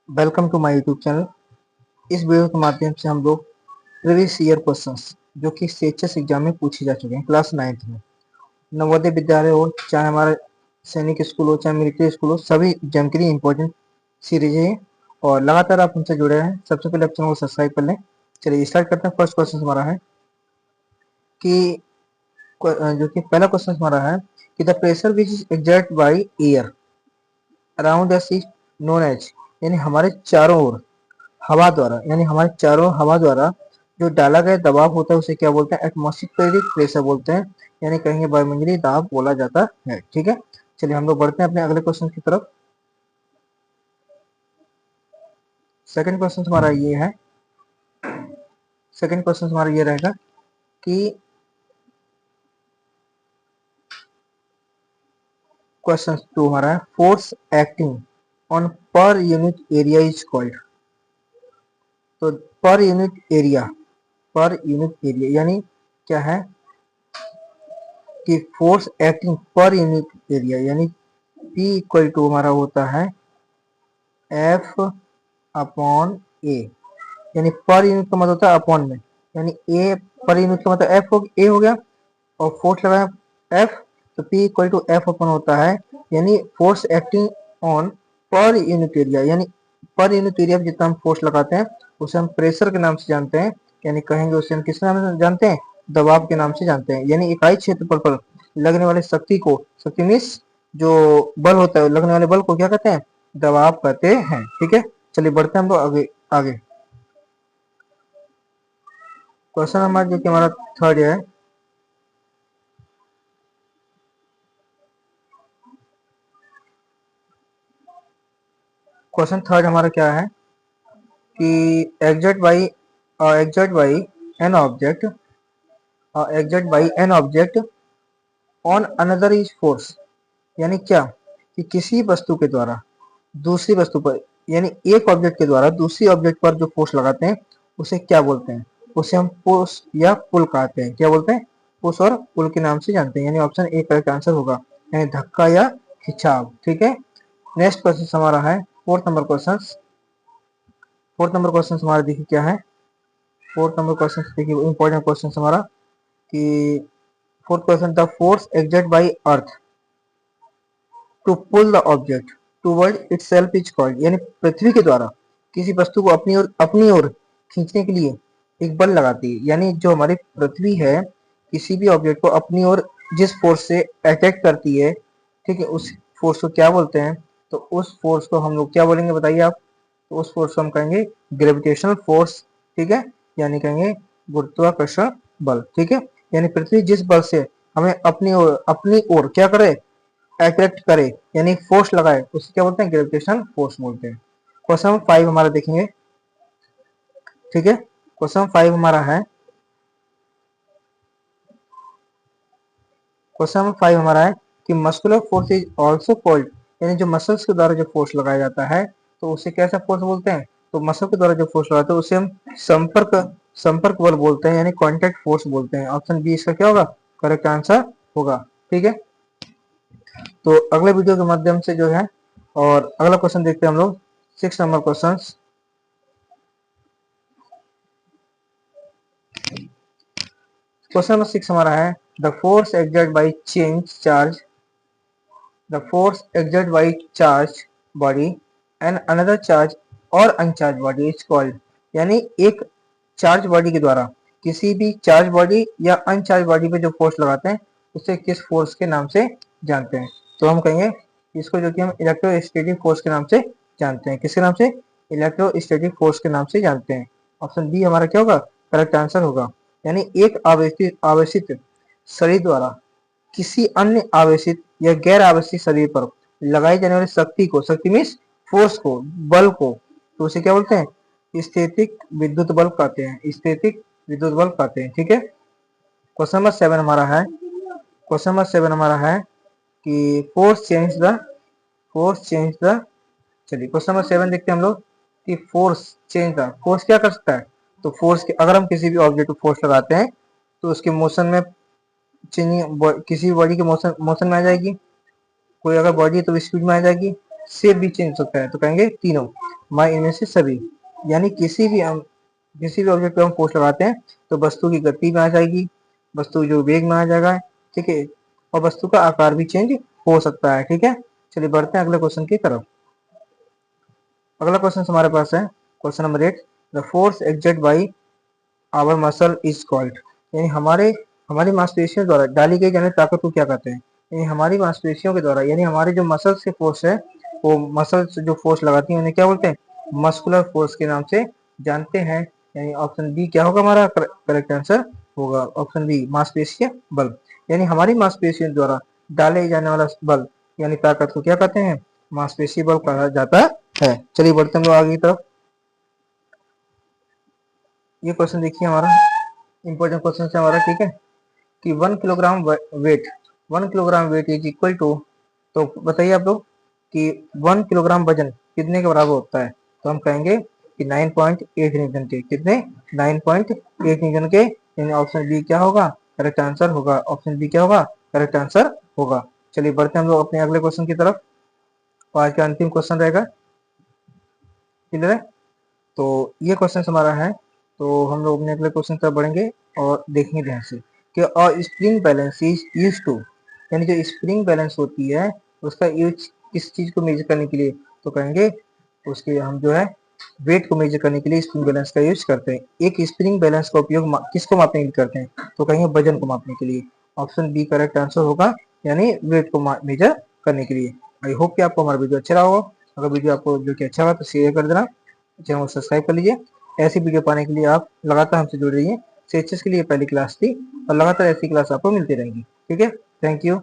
Welcome to my YouTube channel. इस video के माध्यम से हम लोग प्रीवियस ईयर क्वेश्चंस जो कि सीएचएस एग्जाम में पूछे जा चुके हैं क्लास 9th में, नवोदय विद्यालय हो चाहे हमारा सैनिक स्कूल हो चाहे मिलिट्री स्कूल हो, सभी एग्जाम के लिए इंपॉर्टेंट सीरीज है और लगातार आप हमसे जुड़े हैं। सबसे पहले आप चैनल को सब्सक्राइब कर लें। चलिए स्टार्ट करते हैं। फर्स्ट क्वेश्चन हमारा है कि जो कि पहला क्वेश्चन हमारा है कि the pressure which is exert by air around the sea known as, यानी हमारे चारों ओर हवा द्वारा, यानी हमारे चारों हवा द्वारा जो डाला गया दबाव होता है उसे क्या बोलते हैं? एटमॉस्फेरिक प्रेशर बोलते हैं, यानी कहेंगे वायुमंडलीय दाब बोला जाता है। ठीक है, चलिए हम लोग बढ़ते हैं अपने अगले क्वेश्चन की तरफ। सेकंड क्वेश्चन हमारा ये है, सेकंड क्वेश्चन हमारा ये रहेगा कि क्वेश्चन 2 हमारा है force acting on per unit area is called. तो per unit area, per unit area यानी क्या है कि force acting per unit area, यानी P इक्वल टू हमारा होता है F अपॉन ए, यानी पर यूनिट का मतलब होता है अपॉन में, यानी ए पर यूनिट का मतलब एफ हो ए हो गया और फोर्स लगाया एफ, तो P equal to F upon होता है, यानी force acting on per unit area, यानी पर यूनिट एरिया पर जितना हम फोर्स लगाते हैं उसे हम प्रेशर के नाम से जानते हैं, यानी कहेंगे उसे हम किस नाम से जानते हैं? दबाव के नाम से जानते हैं। यानी इकाई क्षेत्रफल पर लगने वाले शक्ति को, शक्ति मीन्स जो बल होता है, लगने वाले बल को क्या कहते हैं? दबाव कहते हैं। ठीक है, चलिए बढ़ते हैं हम लोग आगे आगे। क्वेश्चन नंबर जो कि हमारा थर्ड है, क्वेश्चन थर्ड हमारा क्या है कि exert by an object exert by an object on another is force, यानी क्या कि किसी वस्तु के द्वारा दूसरी वस्तु पर, यानी एक ऑब्जेक्ट के द्वारा दूसरी ऑब्जेक्ट पर जो फोर्स लगाते हैं उसे क्या बोलते हैं? उसे हम पुश या पुल कहते हैं। क्या बोलते हैं? पुश और पुल के नाम से जानते हैं, यानी ऑप्शन ए करेक्ट आंसर होगा, यानी धक्का या खिंचाव। ठीक है, नेक्स्ट क्वेश्चन हमारा है fourth number question. Fourth number question हमारा देखिए क्या है। फोर्थ नंबर क्वेश्चन देखिए इंपॉर्टेंट क्वेश्चन हमारा कि fourth question, the force exert by earth to pull the object toward itself is called, यानी पृथ्वी के द्वारा किसी वस्तु को अपनी ओर खींचने के लिए एक बल लगाती है, यानी जो हमारी पृथ्वी है किसी भी ऑब्जेक्ट को अपनी ओर जिस फोर्स से अट्रैक्ट करती है, ठीक है, उस फोर्स को क्या बोलते हैं? तो उस फोर्स को हम लोग क्या बोलेंगे बताइए आप? तो उस फोर्स को हम कहेंगे ग्रेविटेशनल फोर्स। ठीक है, यानी कहेंगे गुरुत्वाकर्षण बल। ठीक है, यानी पृथ्वी जिस बल से हमें अपनी ओर क्या करे? अट्रैक्ट करे, यानी फोर्स लगाए, उसे क्या बोलते हैं? ग्रेविटेशनल फोर्स बोलते हैं। क्वेश्चन 5 हमारा देखेंगे। ठीक है, क्वेश्चन 5 हमारा है, क्वेश्चन 5 हमारा है कि muscular force is also called, यानी जो मसल्स के द्वारा जो फोर्स लगाया जाता है तो उसे कैसा फोर्स बोलते हैं? तो मसल के द्वारा जो फोर्स लगाते हैं उसे हम संपर्क संपर्क बल बोलते हैं, यानी कॉन्टैक्ट फोर्स बोलते हैं। ऑप्शन बी इसका क्या होगा? करेक्ट आंसर होगा। ठीक है, तो अगले वीडियो के माध्यम से जो है और अगला क्वेश्चन देखते हैं हम लोग। 6 नंबर क्वेश्चन, क्वेश्चन नंबर 6 हमारा है the force exert by change charge, the force exert by charge body and another charge और अनचार्ज बॉडी इज कॉल्ड, यानी एक चार्ज बॉडी के द्वारा किसी भी चार्ज बॉडी या अनचार्ज बॉडी पे जो फोर्स लगाते हैं उसे किस फोर्स के नाम से जानते हैं? तो हम कहेंगे इसको जो कि हम इलेक्ट्रोस्टैटिक फोर्स के नाम से जानते हैं। किसके नाम से? इलेक्ट्रोस्टैटिक फोर्स के नाम से जानते हैं। ऑप्शन बी हमारा क्या होगा? करेक्ट आंसर होगा, यानी एक आवेशित शरीर द्वारा किसी अन्य आवेशित या गैर आवेशित शरीर पर लगाई जाने वाली शक्ति को, शक्ति मीन्स फोर्स को, बल को, तो उसे क्या बोलते हैं? स्थैतिक विद्युत बल कहते हैं, स्थैतिक विद्युत बल कहते हैं। ठीक है, क्वेश्चन नंबर 7 हमारा है, क्वेश्चन नंबर 7 हमारा है कि फोर्स चेंज द, चलिए क्वेश्चन नंबर 7 देखते हैं हम लोग कि फोर्स क्या कर सकता है? तो फोर्स के अगर हम किसी भी ऑब्जेक्ट को फोर्स लगाते हैं तो उसके मोशन में चेंजिंग, किसी भी बॉडी के मोशन में आ जाएगी, कोई अगर बॉडी है तो स्पीड में आ जाएगी, शेप भी चेंज हो सकता है, तो कहेंगे तीनों माई इनमें से सभी, यानी किसी भी ऑब्जेक्ट पे हम फोर्स लगाते हैं तो वस्तु की गति में आ जाएगी, वस्तु जो वेग में आ जाएगा, ठीक है, और वस्तु का आकार भी चेंज हो सकता है, ठीक है। चलिए बढ़ते हैं अगले क्वेश्चन की तरफ। अगला क्वेश्चन हमारे पास है question number 8, the force exerted by our muscle is called, यानी हमारी मांसपेशियों द्वारा डाली गई जाने ताकत को क्या कहते हैं, यानी हमारी मांसपेशियों के द्वारा, यानी हमारे जो मसल से फोर्स है, वो मसल से जो फोर्स लगाती है उन्हें क्या बोलते हैं, मस्कुलर फोर्स के नाम से जानते हैं। यानी ऑप्शन बी क्या होगा हमारा करेक्ट आंसर होगा, ऑप्शन बी मांसपेशीय बल, यानी हमारी मांसपेशियों द्वारा डाले जाने वाला बल यानी ताकत को क्या कहते हैं, मांसपेशीय बल कहा जाता है। चलिए बढ़ते हम लोग आगे की तरफ। ये क्वेश्चन देखिए हमारा इंपॉर्टेंट क्वेश्चन है हमारा, ठीक है, कि 1 kilogram weight is equal to, तो बताइए आप लोग कि 1 किलोग्राम वजन कितने के बराबर होता है, तो हम कहेंगे कि 9.8 न्यूटन के, कितने 9.8 न्यूटन के, यानी ऑप्शन बी क्या होगा करेक्ट आंसर होगा, ऑप्शन बी क्या होगा करेक्ट आंसर होगा। चलिए बढ़ते हैं हम लोग अपने अगले क्वेश्चन की तरफ, और आज का अंतिम क्वेश्चन रहेगा, क्लियर है। तो ये क्वेश्चन हमारा है, तो हम लोग अपने अगले क्वेश्चन तरफ बढ़ेंगे और देखेंगे ध्यान से कि spring balance is use to, यानी जो स्प्रिंग बैलेंस होती है उसका यूज किस चीज को मेजर करने के लिए, तो कहेंगे उसके हम जो है वेट को मेजर करने के लिए स्प्रिंग बैलेंस का यूज करते हैं। एक स्प्रिंग बैलेंस का उपयोग किसको मापने के लिए करते हैं, तो कहेंगे वजन को मापने के लिए, ऑप्शन बी करेक्ट आंसर होगा, यानी वेट को मेजर करने के लिए। आई होप कि आपको हमारा वीडियो अच्छा रहा होगा, अगर वीडियो आपको जो कि अच्छा लगा तो शेयर कर देना, चैनल को सब्सक्राइब कर लीजिए। ऐसी वीडियो पाने के लिए आप लगातार हमसे जुड़ रहिए। सीएचएस के लिए पहली क्लास थी और लगातार ऐसी क्लास आपको मिलती रहेंगी, ठीक है। Thank you.